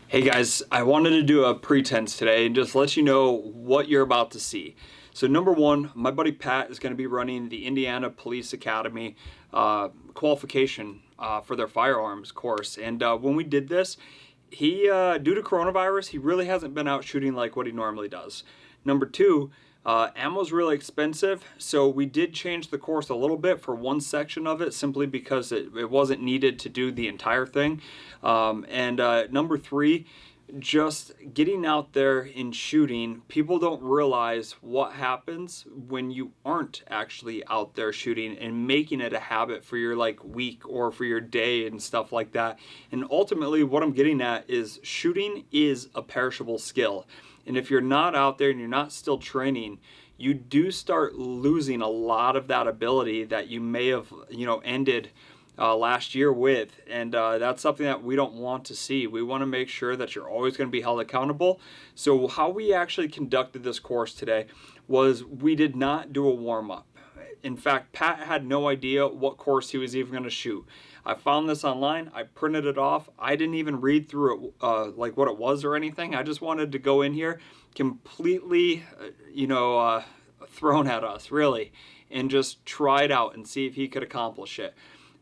Hey guys, I wanted to do a pretense today and just let you know what you're about to see. So number one, my buddy Pat is going to be running the Indiana Police Academy qualification for their firearms course. And when we did this, he, due to coronavirus, he really hasn't been out shooting like what he normally does. Number two, ammo's really expensive, so we did change the course a little bit for one section of it simply because it wasn't needed to do the entire thing. Number three, just getting out there and shooting, people don't realize what happens when you aren't actually out there shooting and making it a habit for your week or for your day and stuff like that. And ultimately what I'm getting at is shooting is a perishable skill. And if you're not out there and you're not still training, you do start losing a lot of that ability that you may have, ended last year with. And that's something that we don't want to see. We want to make sure that you're always going to be held accountable. So how we actually conducted this course today was we did not do a warm-up. In fact, Pat had no idea what course he was even going to shoot. I found this online. I printed it off. I didn't even read through it, like what it was or anything. I just wanted to go in here completely, thrown at us, really, and just try it out and see if he could accomplish it.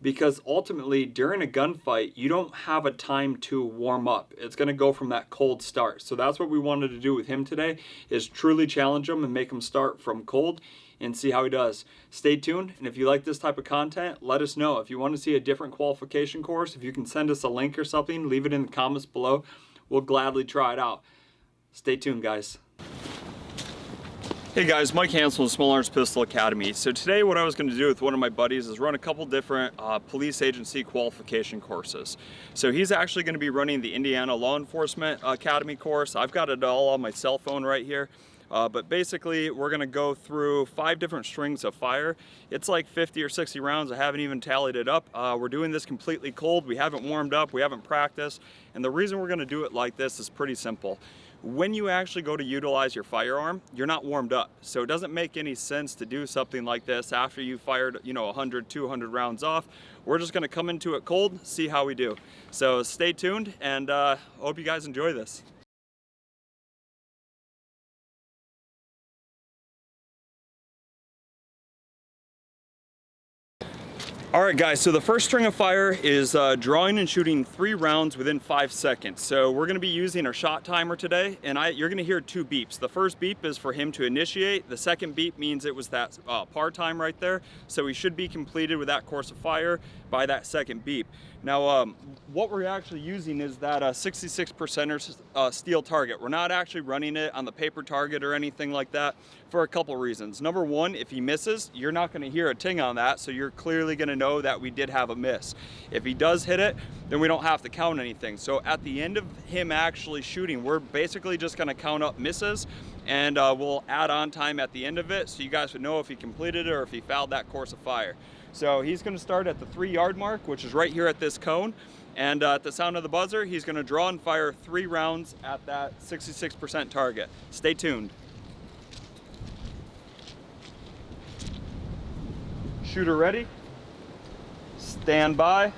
Because ultimately, during a gunfight, you don't have a time to warm up. It's going to go from that cold start. So that's what we wanted to do with him today, is truly challenge him and make him start from cold and see how he does. Stay tuned, and if you like this type of content, let us know. If you want to see a different qualification course, if you can send us a link or something, leave it in the comments below. We'll gladly try it out. Stay tuned, guys. Hey guys, Mike Hansel with Small Arms Pistol Academy. So today what I was going to do with one of my buddies is run a couple different police agency qualification courses. So he's actually going to be running the Indiana Law Enforcement Academy course. I've got it all on my cell phone right here. But basically we're going to go through 5 different strings of fire. It's like 50 or 60 rounds. I haven't even tallied it up. We're doing this completely cold. We haven't warmed up. We haven't practiced. And the reason we're going to do it like this is pretty simple. When you actually go to utilize your firearm, you're not warmed up. So it doesn't make any sense to do something like this after you fired, 100, 200 rounds off. We're just going to come into it cold, see how we do. So stay tuned, and hope you guys enjoy this. Alright guys, so the first string of fire is drawing and shooting 3 rounds within 5 seconds. So we're going to be using our shot timer today, and you're going to hear 2 beeps. The first beep is for him to initiate. The second beep means it was that par time right there. So he should be completed with that course of fire by that second beep. Now what we're actually using is that 66% steel target. We're not actually running it on the paper target or anything like that for a couple reasons. Number one, if he misses, you're not going to hear a ting on that, so you're clearly going to know that we did have a miss. If he does hit it, then we don't have to count anything. So at the end of him actually shooting, we're basically just going to count up misses, and we'll add on time at the end of it so you guys would know if he completed it or if he fouled that course of fire. So he's going to start at the 3-yard mark, which is right here at this cone, and at the sound of the buzzer, he's going to draw and fire 3 rounds at that 66% target. Stay tuned. Shooter ready? Stand by.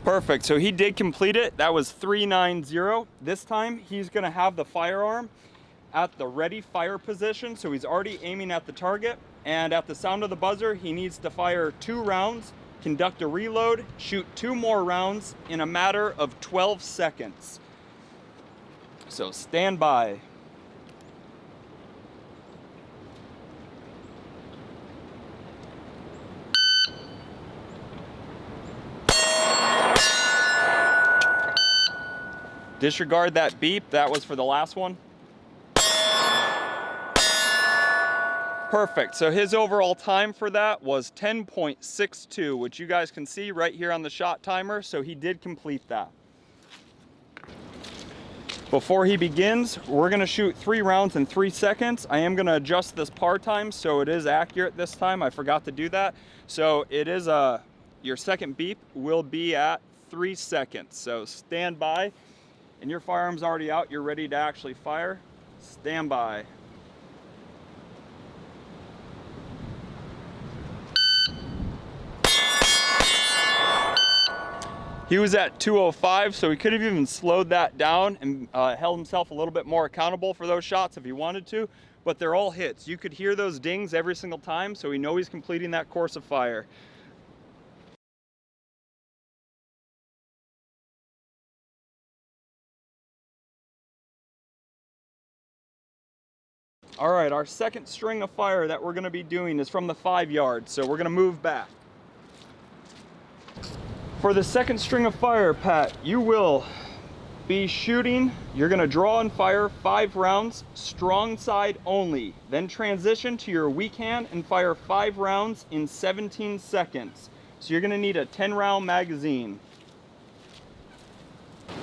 Perfect, so he did complete it. That was 390. This time he's gonna have the firearm at the ready fire position, so he's already aiming at the target, and at the sound of the buzzer, he needs to fire 2 rounds, conduct a reload, shoot 2 more rounds in a matter of 12 seconds. So stand by. Disregard that beep, that was for the last one. Perfect, so his overall time for that was 10.62, which you guys can see right here on the shot timer, so he did complete that. Before he begins, we're gonna shoot 3 rounds in 3 seconds. I am gonna adjust this par time so it is accurate this time. I forgot to do that. So it is, your second beep will be at 3 seconds. So stand by. And your firearm's already out, you're ready to actually fire. Stand by. He was at 205, so he could have even slowed that down and held himself a little bit more accountable for those shots if he wanted to, but they're all hits. You could hear those dings every single time, so we know he's completing that course of fire. All right, our second string of fire that we're gonna be doing is from the 5 yards, so we're gonna move back. For the second string of fire, Pat, you will be shooting, you're gonna draw and fire 5 rounds, strong side only. Then transition to your weak hand and fire 5 rounds in 17 seconds. So you're gonna need a 10-round magazine.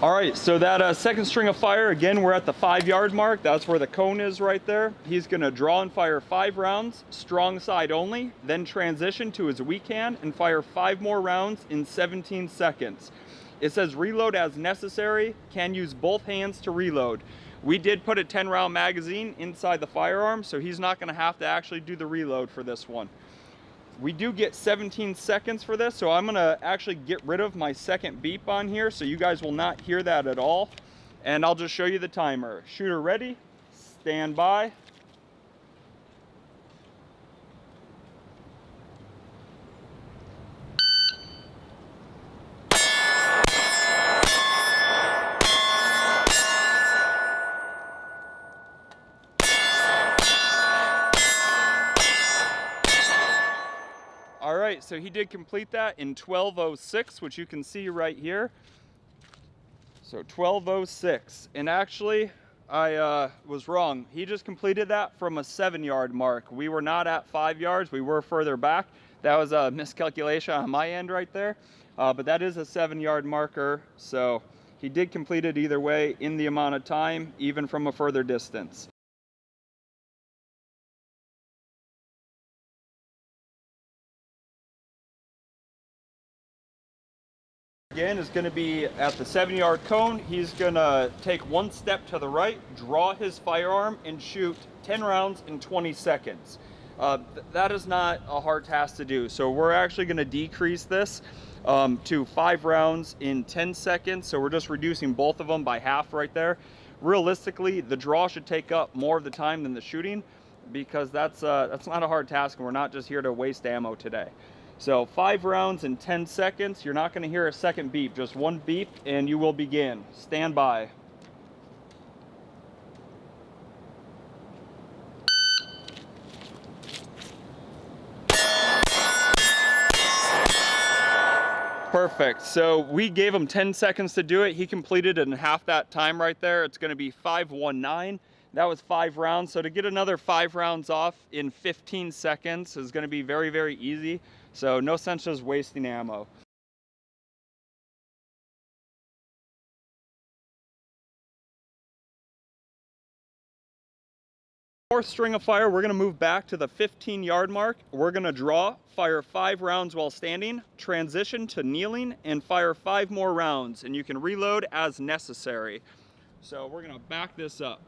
All right, so that second string of fire, again, we're at the 5-yard mark. That's where the cone is right there. He's gonna draw and fire 5 rounds, strong side only, then transition to his weak hand and fire 5 more rounds in 17 seconds. It says reload as necessary, can use both hands to reload. We did put a 10-round magazine inside the firearm, so he's not gonna have to actually do the reload for this one. We do get 17 seconds for this, so I'm gonna actually get rid of my second beep on here so you guys will not hear that at all. And I'll just show you the timer. Shooter ready, stand by. All right, so he did complete that in 12:06, which you can see right here. So 12:06, and actually I was wrong. He just completed that from a 7-yard mark. We were not at 5 yards, we were further back. That was a miscalculation on my end right there, but that is a 7-yard marker. So he did complete it either way in the amount of time, even from a further distance. Again, is going to be at the 7-yard cone. He's going to take 1 step to the right, draw his firearm, and shoot 10 rounds in 20 seconds. That is not a hard task to do. So we're actually going to decrease this to 5 rounds in 10 seconds. So we're just reducing both of them by half right there. Realistically, the draw should take up more of the time than the shooting, because that's not a hard task, and we're not just here to waste ammo today. So 5 rounds in 10 seconds. You're not going to hear a second beep, just 1 beep, and you will begin. Stand by. Perfect. So we gave him 10 seconds to do it. He completed it in half that time right there. It's going to be 5:19. That was 5 rounds. So to get another 5 rounds off in 15 seconds is going to be very, very easy. So no sense just wasting ammo. Fourth string of fire, we're going to move back to the 15-yard mark. We're going to draw, fire 5 rounds while standing, transition to kneeling, and fire 5 more rounds. And you can reload as necessary. So we're going to back this up.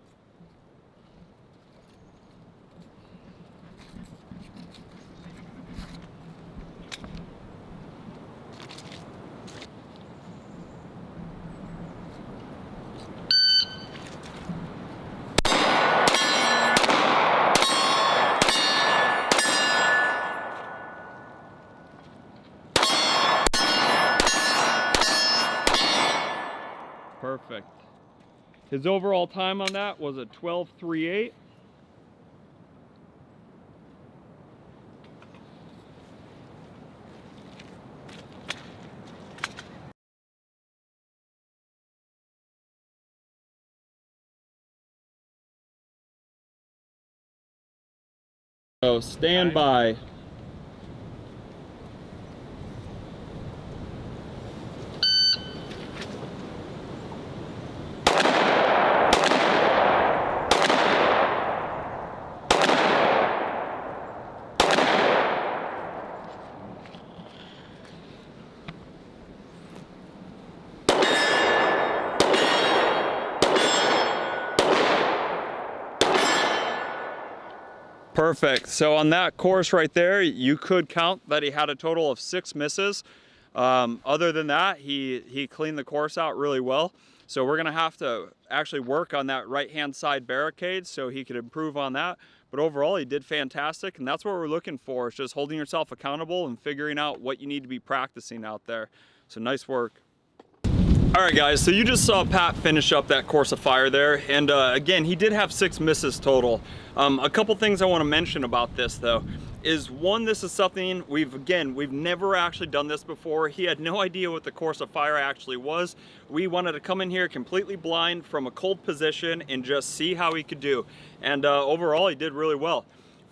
Perfect. His overall time on that was a 12:38. So stand by. Perfect. So on that course right there, you could count that he had a total of 6 misses. Other than that, he cleaned the course out really well. So we're gonna have to actually work on that right-hand side barricade so he could improve on that. But overall, he did fantastic, and that's what we're looking for. It's just holding yourself accountable and figuring out what you need to be practicing out there. So nice work. All right, guys, so you just saw Pat finish up that course of fire there, and again, he did have 6 misses total. A couple things I want to mention about this, though, is one, this is something we've never actually done this before. He had no idea what the course of fire actually was. We wanted to come in here completely blind from a cold position and just see how he could do, and overall, he did really well.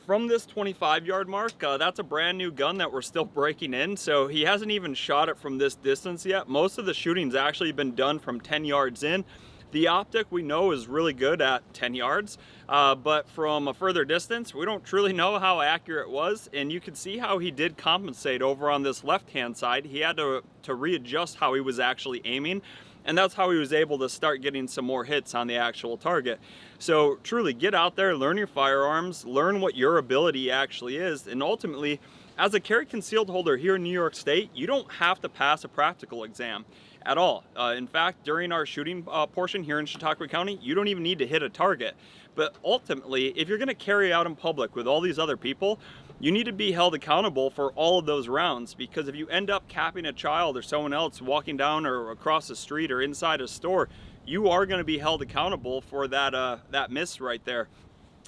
From this 25-yard mark, that's a brand new gun that we're still breaking in, so he hasn't even shot it from this distance yet. Most of the shooting's actually been done from 10 yards in. The optic we know is really good at 10 yards, but from a further distance, we don't truly know how accurate it was, and you can see how he did compensate over on this left-hand side. He had to readjust how he was actually aiming, and that's how he was able to start getting some more hits on the actual target. So truly, get out there, learn your firearms, learn what your ability actually is, and ultimately, as a carry concealed holder here in New York State, you don't have to pass a practical exam at all. In fact, during our shooting portion here in Chautauqua County, you don't even need to hit a target. But ultimately, if you're gonna carry out in public with all these other people, you need to be held accountable for all of those rounds, because if you end up capping a child or someone else walking down or across the street or inside a store, you are going to be held accountable for that miss right there.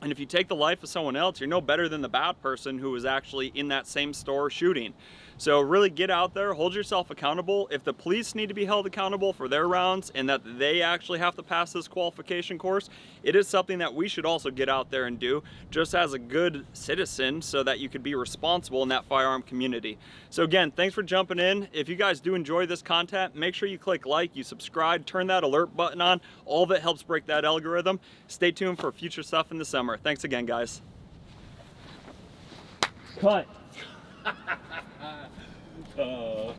And if you take the life of someone else, you're no better than the bad person who was actually in that same store shooting. So really get out there, hold yourself accountable. If the police need to be held accountable for their rounds and that they actually have to pass this qualification course, it is something that we should also get out there and do just as a good citizen so that you could be responsible in that firearm community. So again, thanks for jumping in. If you guys do enjoy this content, make sure you click like, you subscribe, turn that alert button on. All of it helps break that algorithm. Stay tuned for future stuff in the summer. Thanks again, guys. Cut.